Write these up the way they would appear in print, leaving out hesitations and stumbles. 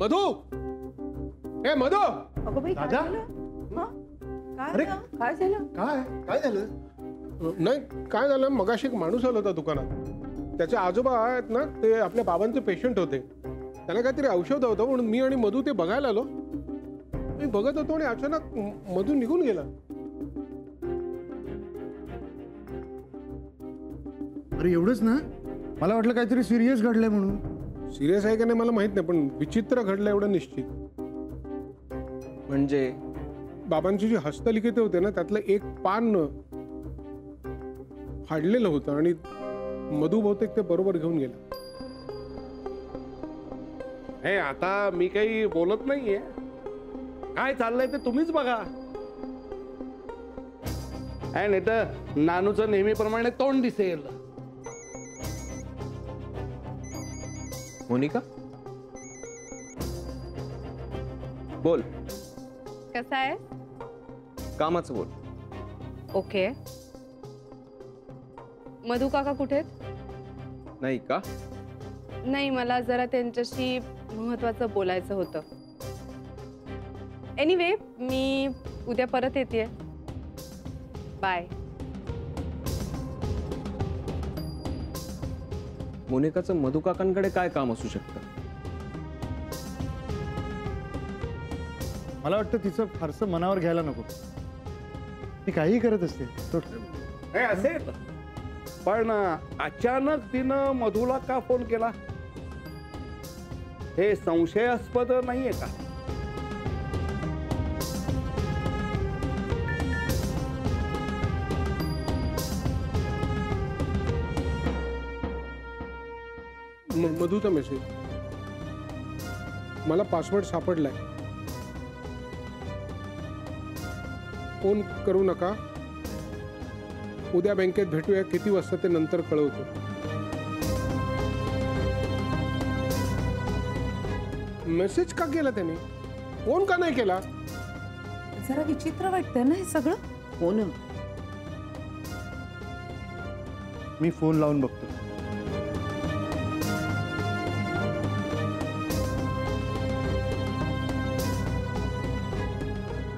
मधु, ए मधु. अगं बाई दादा? अरे काय झालं? काय झालं? नाही काय झालं, मगाशी एक माणूस आला होता दुकानात. त्याचे आजोबा आहेत ना, ते आपल्या बाबांचे पेशंट होते. त्याला काहीतरी औषध होतं म्हणून मी आणि मधू ते बघायला आलो. मी बघत होतो आणि अचानक मधू निघून गेला. अरे एवढंच ना? मला वाटलं काहीतरी सिरियस घडलंय म्हणून. सिरियस आहे का नाही मला माहित नाही, पण विचित्र घडलं एवढं निश्चित. म्हणजे बाबांची जी हस्तलिखिते होते ना, त्यातलं एक पान फाडलेलं होतं आणि मधू बहुतेक ते बरोबर घेऊन गेला. हे आता मी काही बोलत नाहीये, काय चाललंय ते तुम्हीच बघा. नाही तर नानूचं नेहमीप्रमाणे तोंड दिसेल. मोनिका बोल. कसा आहे? कामाचं बोल. ओके. मधू काका कुठे? नाही का? नाही, मला जरा त्यांच्याशी महत्वाचं बोलायचं होतं. एनिवे, मी उद्या परत येते. बाय. मोनिकाचं मधू काकांकडे काय काम असू शकतं? मला वाटतं तिचं फारसं मनावर घ्यायला नको. ती काहीही करत असते. हे असेल, पण अचानक तिनं मधूला का फोन केला हे संशयास्पद नाहीये का? मधूचा मेसेज. मला पासवर्ड सापडलाय. फोन करू नका, उद्या बँकेत भेटूया. किती वाजता ते नंतर कळवतो. मेसेज का केला त्याने? फोन का नाही केला? जरा विचित्र वाटतंय ना हे सगळं. हो ना. मी फोन लावून बघतो.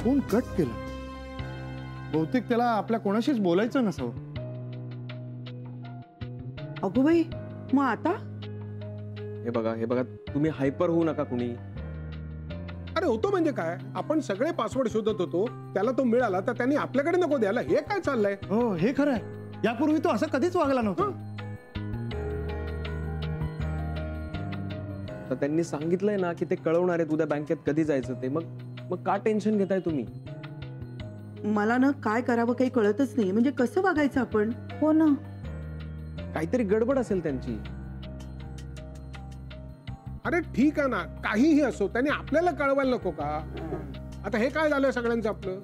फोन कट केला. बहुतेक त्याला आपल्या कोणाशीच बोलायचं नसावं. अगो बाई, मग आता? हे बघा तुम्ही हायपर होऊ नका कुणी. अरे होतो म्हणजे काय, आपण सगळे पासवर्ड शोधत होतो, त्याला तो मिळाला तर त्यांनी आपल्याकडे नको द्यायला. हे काय चाललंय? हो, हे खरं आहे. यापूर्वी तो असं कधीच वागला नव्हता. तर त्यांनी सांगितलंय ना की ते कळवणार आहेत उद्या बँकेत कधी जायचं ते. मग का टेन्शन घेताय तुम्ही? मला ना काय करावं काही कळतच नाही. म्हणजे कसं वागायचं आपण? हो ना. काहीतरी गडबड असेल त्यांची. अरे ठीक आहे ना, काहीही असो, त्यांनी आपल्याला कळवायला नको का? आता हे काय झालंय सगळ्यांचं आपलं?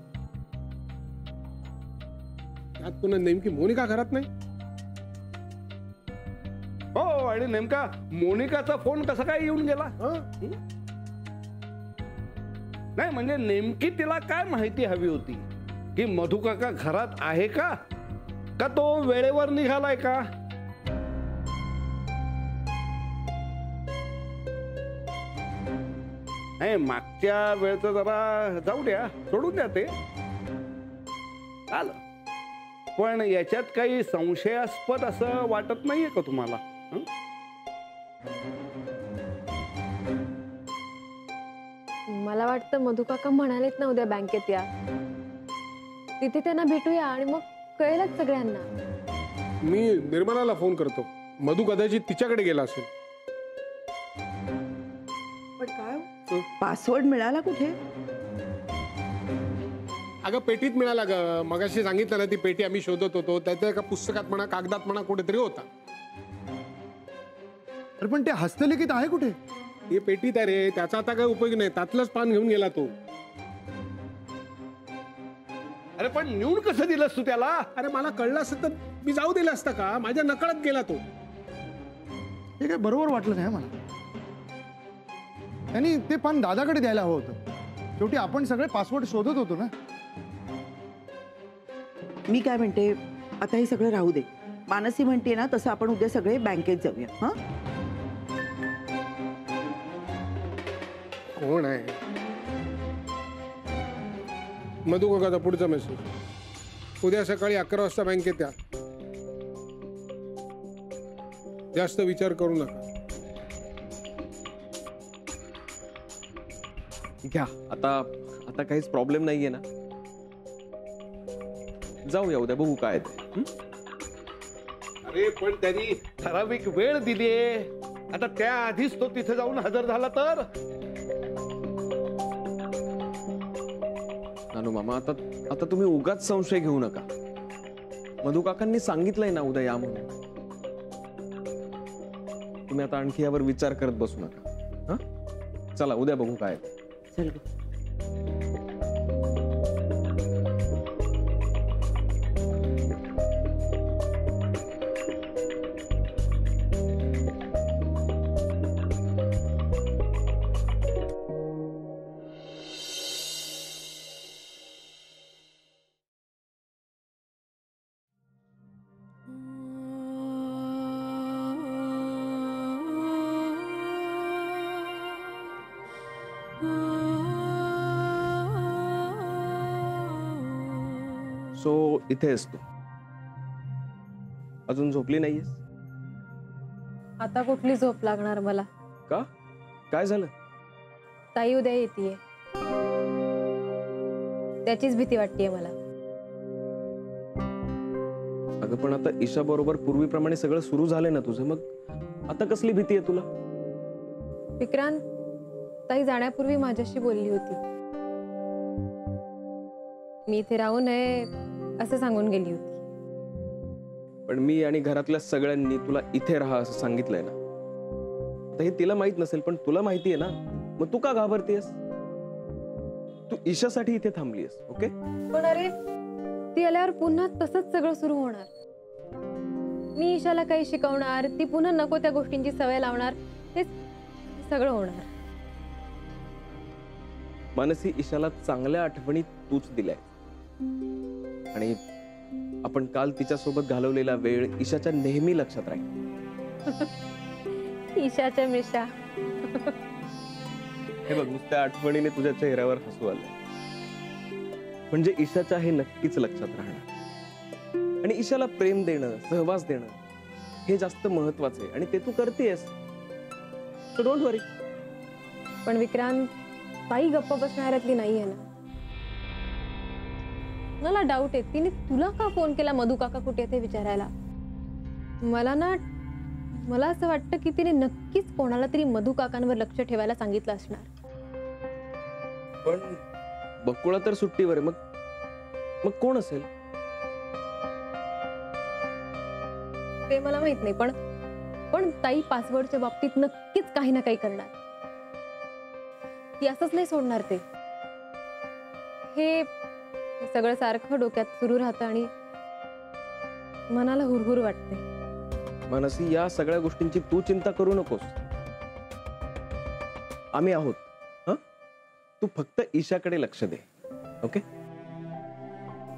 त्यात पुन्हा नेमकी मोनिका घरात नाही. हो, आणि नेमका मोनिकाचा फोन कसा काय येऊन गेला? नाही म्हणजे नेमकी तिला काय माहिती हवी होती की मधू काका घरात आहे का तो वेळेवर निघालाय का? नाही, मागच्या वेळचं जरा जाऊ द्या, सोडून द्या ते. चाल, पण याच्यात काही संशयास्पद असं वाटत नाहीये का तुम्हाला? मला वाटतं मधू काका म्हणालेत ना उद्या बँकेत या, तिथे त्यांना भेटूया आणि मग कळेलच सगळ्यांना. मी निर्मलाला फोन करतो. मधू कदाचित तिच्याकडे गेला असेल. पण काय पासवर्ड मिळाला कुठे? अगं पेटीत मिळाला ग. मगाशी सांगितलं ना, ती पेटी आम्ही शोधत होतो. त्याच्या एका पुस्तकात म्हणा, कागदात म्हणा, कुठेतरी होता. अरे पण ते हस्तलिखित आहे कुठे? हे पेटीत आहे रे. त्याचा आता काही उपयोग नाही. त्यातलंच पान घेऊन गेला तो. अरे पण नेऊन कसं दिलंस तू त्याला? अरे मला कळलं असतं तर मी जाऊ दिलं असतं का? माझ्या नकळत गेला तो. हे काय बरोबर वाटलं नाही मला. त्यांनी ते पान दादाकडे द्यायला हवं होतं. शेवटी आपण सगळे पासवर्ड शोधत होतो ना. मी काय म्हणते, आता हे सगळं राहू दे. मानसी म्हणते ना तसं आपण उद्या सगळे बँकेत जाऊया. हा, कोण आहे? मधू काकाचा पुढचा मेसेज, उद्या सकाळी 11 वाजता बँकेत या. जास्त विचार करू नका. घ्या आता आता काहीच प्रॉब्लेम नाहीये ना. जाऊया उद्या, बघू काय ते. हं? अरे पण त्यांनी ठराविक वेळ दिली आहे. आता त्याआधीच तो तिथे जाऊन हजर झाला तर नानू मामा, आता आता तुम्ही उगाच संशय घेऊ नका. मधू काकांनी सांगितलंय ना उद्या या म्हणून. तुम्ही आता आणखी यावर विचार करत बसू नका. हा, चला उद्या बघू काय ते. चल ग. सो इथेच तू अजून झोपली नाहीयेस आता कुठली झोप लागणार मला? का? काय झालं? ताई उद्या येतेय, त्याचीच भीती वाटतेय मला. अगं पण आता ईशा बरोबर पूर्वीप्रमाणे सगळं सुरू झालंय ना तुझं, मग आता कसली भीती आहे तुला? विक्रांत, ताई जाण्यापूर्वी माझ्याशी बोलली होती. मी इथे राहू नये असं सांगून गेली होती. पण मी आणि घरातल्या सगळ्यांनी तुला इथे राहा असं सांगितलंय ना. आता हे तिला माहित नसेल पण तुला माहिती आहे ना, मग तू का घाबरतेस? तू ईशासाठी इथे थांबलीस. ओके, पण अरे ती आल्यावर पुन्हा तसंच सगळं सुरू होणार. मी ईशाला काही शिकवणार, ती पुन्हा नको त्या गोष्टींची सवय लावणार, हे सगळं होणार. मानसी, ईशाला चांगल्या आठवणी तूच दिल्याय आणि आपण काल तिच्यासोबत घालवलेला वेळ ईशाच्या नेहमी लक्षात राहील. ईशाच्या मिशा. हे बघ, नुसत्या आठवणीने तुझ्या चेहऱ्यावर हसू आलंय. म्हणजे ईशाच्या हे नक्कीच लक्षात राहणार. आणि ईशाला प्रेम देणं, सहवास देणं हे जास्त महत्वाचं आहे आणि ते तू करतेस. सो डोंट वरी. पण विक्रांत, ताई गप्प बसणाऱ्यातली नाहीये ना. मला डाऊट आहे, तिने तुला का फोन केला मधू काका कुठे ते विचारायला? मला असं वाटतं की तिने नक्कीच कोणाला तरी मधू काकांवर लक्ष ठेवायला सांगितलं असणार. पण बकुळा तर सुट्टीवर आहे, मग कोण असेल? ते मला माहित नाही, पण ताई पासवर्डच्या बाबतीत नक्कीच काही ना काही करणार. ती असंच नाही सोडणार. ते हे सगळं सारखं डोक्यात सुरू राहतं आणि मनाला हुरहुर वाटते. मानसी, या सगळ्या गोष्टींची तू चिंता करू नकोस. आम्ही आहोत. हा, तू फक्त ईशाकडे लक्ष दे. ओके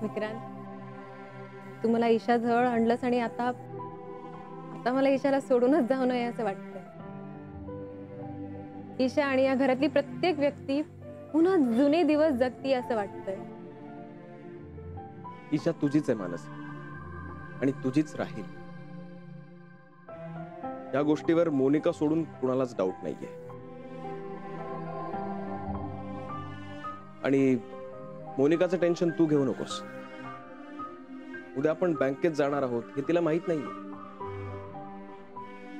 विक्रांत, तू मला ईशा जवळ आणलंस आणि आता मला ईशाला सोडूनच जाऊ नये असं वाटतं. ईशा आणि या घरातली प्रत्येक व्यक्ती पुन्हा जुने दिवस जगती असं वाटतंय. ईशा तुझीच आहे मानसी आणि तुझीच राहील. या गोष्टीवर मोनिका सोडून कुणालाच डाऊट नाहीये. आणि मोनिकाचं टेन्शन तू घेऊ नकोस. उद्या आपण बँकेत जाणार आहोत हे तिला माहित नाहीये.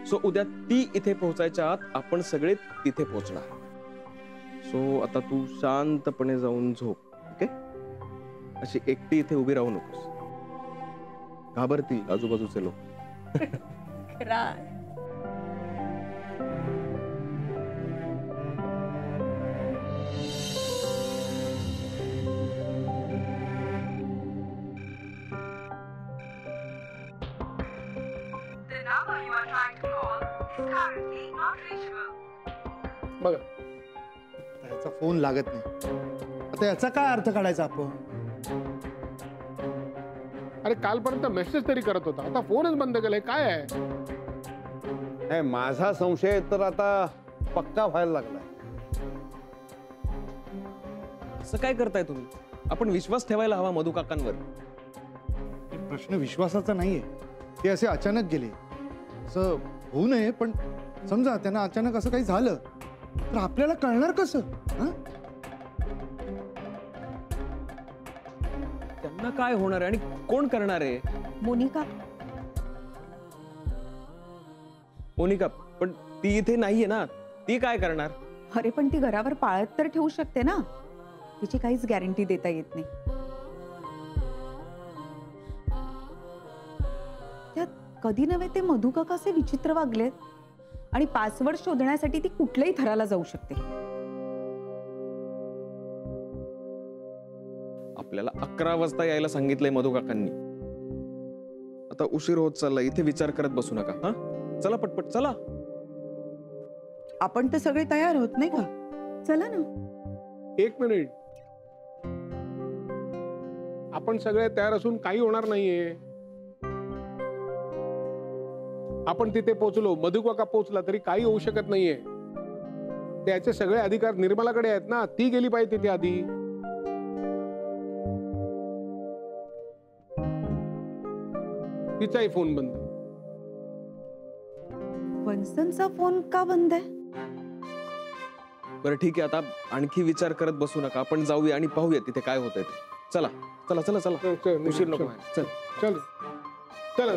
सो उद्या ती इथे पोहोचायच्या आत आपण सगळे तिथे पोहोचणार. सो आता तू शांतपणे जाऊन झोप. ओके, अशी एकटी इथे उभी राहू नकोस. घाबरतील आजूबाजूचे लोक. बघा, त्याचा फोन लागत नाही. आता याचा काय अर्थ काढायचा आपण? अरे कालपर्यंत मेसेज तरी करत होता, आता फोनच बंद केलाय. काय आहे? माझा संशय तर आता पक्का व्हायला लागलाय. असं काय करताय तुम्ही? आपण विश्वास ठेवायला हवा मधू काकांवर. प्रश्न विश्वासाचा नाहीये. ते असे अचानक गेले, असं होऊ नये. पण समजा त्यांना अचानक असं काही झालं तर आपल्याला कळणार कसं? हा? त्यांना काय होणार आहे आणि कोण करणार आहे? मोनिका. मोनिका, पण ती इथे नाहीये ना, ती काय करणार? अरे पण ती घरावर पाळत तर ठेवू शकते ना. तिची काहीच गॅरंटी देता येत नाही. त्यात कधी नव्हे ते मधू काका असे विचित्र वागलेत. आणि पासवर्ड शोधण्यासाठी ती कुठल्याही थराला जाऊ शकते. आपल्याला 11 वाजता यायला सांगितलंय मधू काकांनी. आता उशीर होत चालला, इथे विचार करत बसू नका. हा, चला पटपट चला. आपण तर सगळे तयार होत नाही का? चला ना. 1 मिनिट. आपण सगळे तयार असून काही होणार नाहीये. आपण तिथे पोहोचलो, मधू काका पोहोचला तरी काही होऊ शकत नाहीये. त्याचे सगळे अधिकार निर्मलाकडे आहेत ना, ती गेली पाहिजे तिथे आधी. तिचाही फोन बंद. वन्सनचा फोन का बंद आहे? बरं ठीक आहे, आता आणखी विचार करत बसू नका. आपण जाऊया आणि पाहूया तिथे काय होतंय ते. चला चला चला चला. उशीर नको व्हायला. चल चल चला.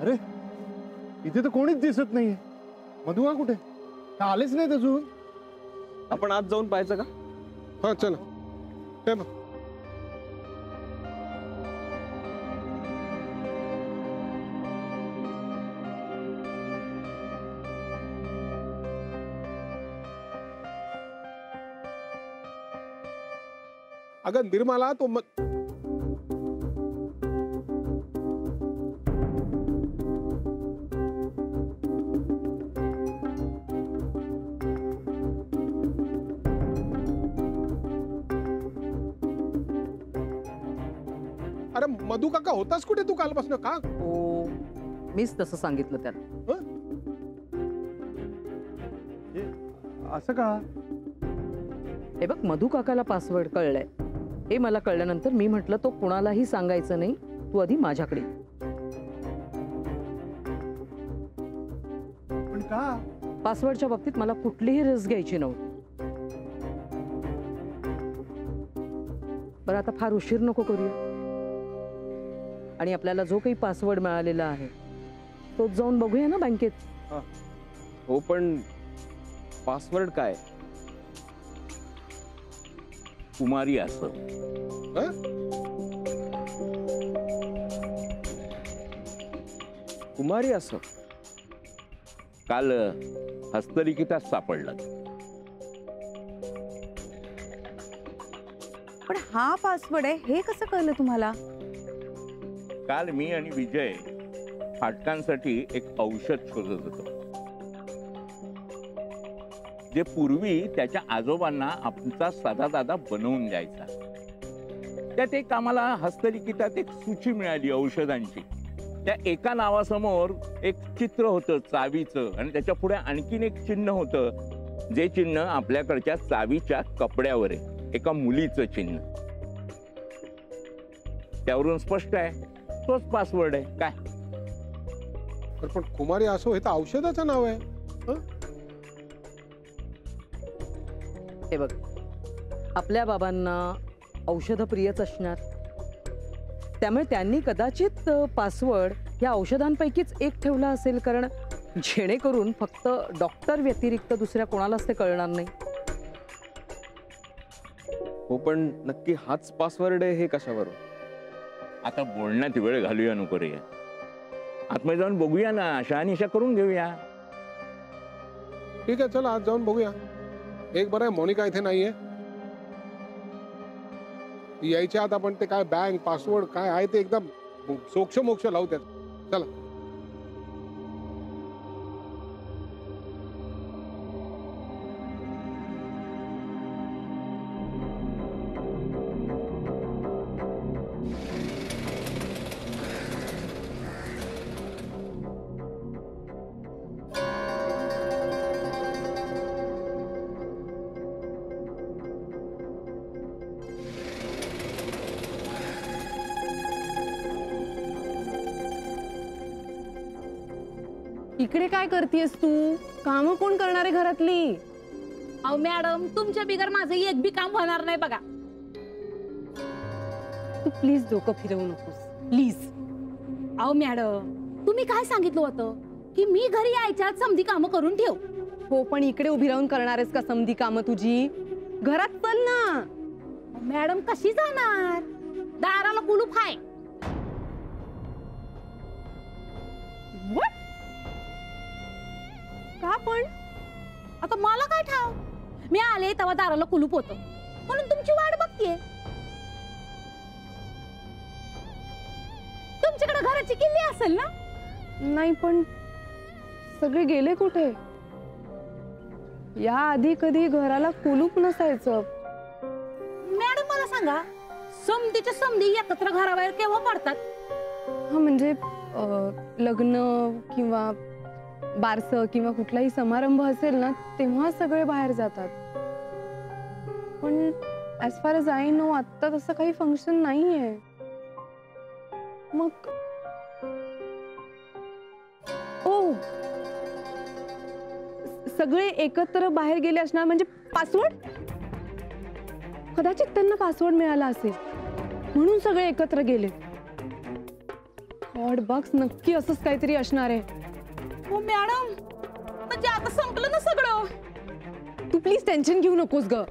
अरे इथे तर कोणीच दिसत नाहीये. मधुआ कुठे? का आलेच नाहीत अजून? आपण आज जाऊन पाहायचं का? हा चला. हे बघ. अगं निर्मला, तो अरे मधू काका होतास कुठे तू कालपासून? का? हो, मीच तसं सांगितलं त्याला. असं का? हे बघ, मधू काकाला पासवर्ड कळलाय हे मला कळल्यानंतर मी म्हटलं तो कुणालाही सांगायचं नाही, तू आधी माझ्याकडे. पण का? पासवर्डच्या बाबतीत मला कुठलीही रिस्क घ्यायची नव्हती. बरं आता फार उशीर नको करूया आणि आपल्याला जो काही पासवर्ड मिळालेला आहे तोच जाऊन बघूया ना बँकेत. हो, पण पासवर्ड काय? कुमारी असं. कुमारी असं काल हस्तलिखितात सापडलं. पण हा पासवर्ड आहे हे कसं कळलं तुम्हाला? काल मी आणि विजय फाटकांसाठी एक औषध शोधत होतो, जे पूर्वी त्याच्या आजोबांना आमचा साधा दादा बनवून द्यायचा. त्यात एक आम्हाला हस्तलिखितात एक सूची मिळाली औषधांची. त्या एका नावासमोर एक चित्र होतं चावीचं आणि त्याच्या पुढे आणखीन एक चिन्ह होतं, जे चिन्ह आपल्याकडच्या चावीच्या कपड्यावर आहे, एका मुलीचं चिन्ह. त्यावरून स्पष्ट आहे तोच पासवर्ड आहे. काय पण कुमारी असो हे तर औषधाचं नाव आहे. हे बघ, आपल्या बाबांना औषध प्रियच असणार, त्यामुळे त्यांनी कदाचित पासवर्ड या औषधांपैकीच एक ठेवला असेल, कारण जेणेकरून फक्त डॉक्टर व्यतिरिक्त दुसऱ्या कोणालाच ते कळणार नाही. हो, पण नक्की हाच पासवर्ड आहे हे कशावरून? आता बोलण्यात वेळ घालूया नको रे. आतमध्ये जाऊन बघूया ना, शहानिशा करून घेऊया. ठीक आहे, चला आज जाऊन बघूया. एक बरं आहे मोनिका इथे नाहीये. यायच्या आत आपण ते काय बँक पासवर्ड काय आहे ते एकदम सोक्ष मोक्ष लावू त्यात. चला. इकडे काय करतेस तू? कामं कोण करणार आहे घरातली? अहो मॅडम, तुमच्या बिगर माझं एक बी काम होणार नाही बघा. तू प्लीज डोकं फिरवू नकोस, प्लीज. अहो मॅडम, तुम्ही काय सांगितलं होतं की मी घरी यायच्या समधी कामं करून ठेव. हो, पण इकडे उभी राहून करणार आहेस का समधी कामं तुझी? घरात चल ना. मॅडम कशी जाणार? दाराला कुलूप आहे. का पण? आता मला काय ठाव? मी आले तेव्हा दाराला कुलूप होतं म्हणून तुमची वाट बघतीये. तुमच्याकडे घराची किल्ली असेल ना? नाही, पण सगळे गेले कुठे? या आधी कधी घराला कुलूप नसायचं. मॅडम मला सांगा, समधीच्या समधी एकत्र घराबाहेर केव्हा पडतात? हा म्हणजे लग्न किंवा बारसं किंवा कुठलाही समारंभ असेल ना, तेव्हा सगळे बाहेर जातात. पण as far as I know आत्ता तसं काही फंक्शन नाहीये. मग ओ, सगळे एकत्र बाहेर गेले असणार म्हणजे पासवर्ड? कदाचित त्यांना पासवर्ड मिळाला असेल म्हणून सगळे एकत्र गेले. गॉड बॉक्स, नक्की असंच काहीतरी असणार आहे. हो मॅडम, म्हणजे आता संपलं ना सगळं? तू प्लीज टेन्शन घेऊ नकोस ग.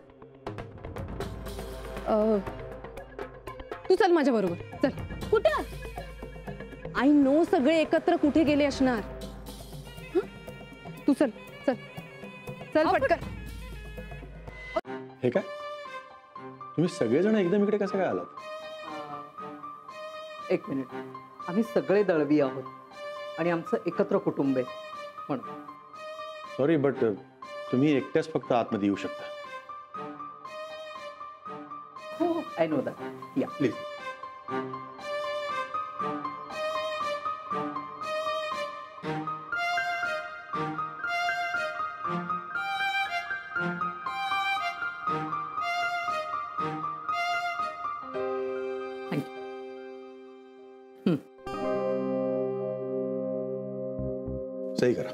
तू चल माझ्या बरोबर, चल. कुठं? आय नो सगळे एकत्र कुठे गेले असणार. हं? तू चल चल चल पटकन. हे काय, तुम्ही सगळेजण एकदम इकडे कसं काय आलात? एक मिनिट, आम्ही सगळे दळवी आहोत आणि आमचं एकत्र कुटुंब आहे म्हणून. सॉरी, बट तुम्ही एकट्याच फक्त आतमध्ये येऊ शकता. हो, आय नो दॅट. या प्लीज. सही करा.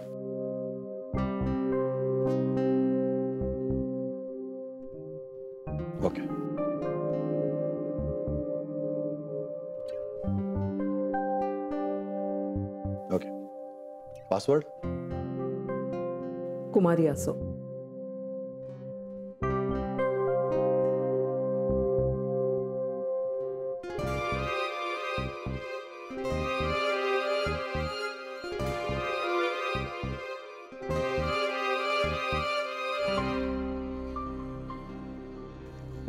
ओके. ओके. पासवर्ड? कुमारी असो.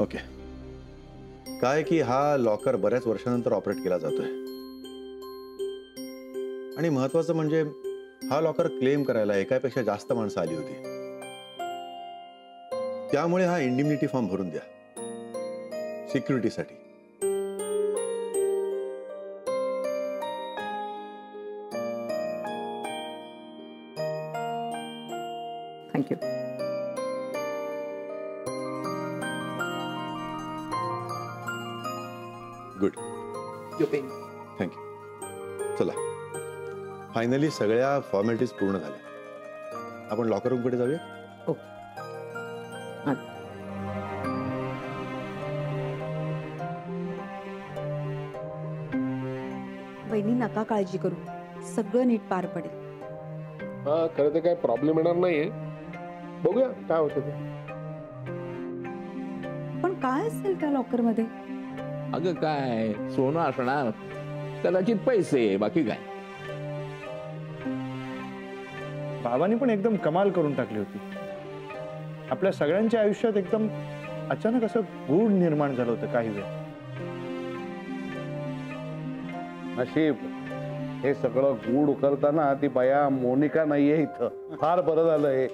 ओके. काय की हा लॉकर बऱ्याच वर्षानंतर ऑपरेट केला जातोय आणि महत्वाचं म्हणजे हा लॉकर क्लेम करायला एकापेक्षा जास्त माणसं आली होती. त्यामुळे हा इंडिम्निटी फॉर्म भरून द्या सिक्युरिटीसाठी. थँक्यू. गुड. थँक्यू. चला, फायनली सगळ्या फॉर्मॅलिटीज पूर्ण झाल्या. आपण लॉकर रूम कडे जाऊया. वहिनी नका काळजी करू, सगळं नीट पार पडेल. हा, खरं तर काय प्रॉब्लेम येणार नाहीये. बघूया काय होतं ते. पण काय असेल त्या लॉकर मध्ये? अगं काय, सोनं असणार, कदाचित पैसे, बाकी काय. बाबांनी पण एकदम कमाल करून टाकली होती. आपल्या सगळ्यांच्या आयुष्यात एकदम अचानक असं गूढ निर्माण झालं होतं काही वेळ. नशीब हे सगळं गूढ करताना ती बाया मोनिका नाहीये इथं. फार बरं झालं हे.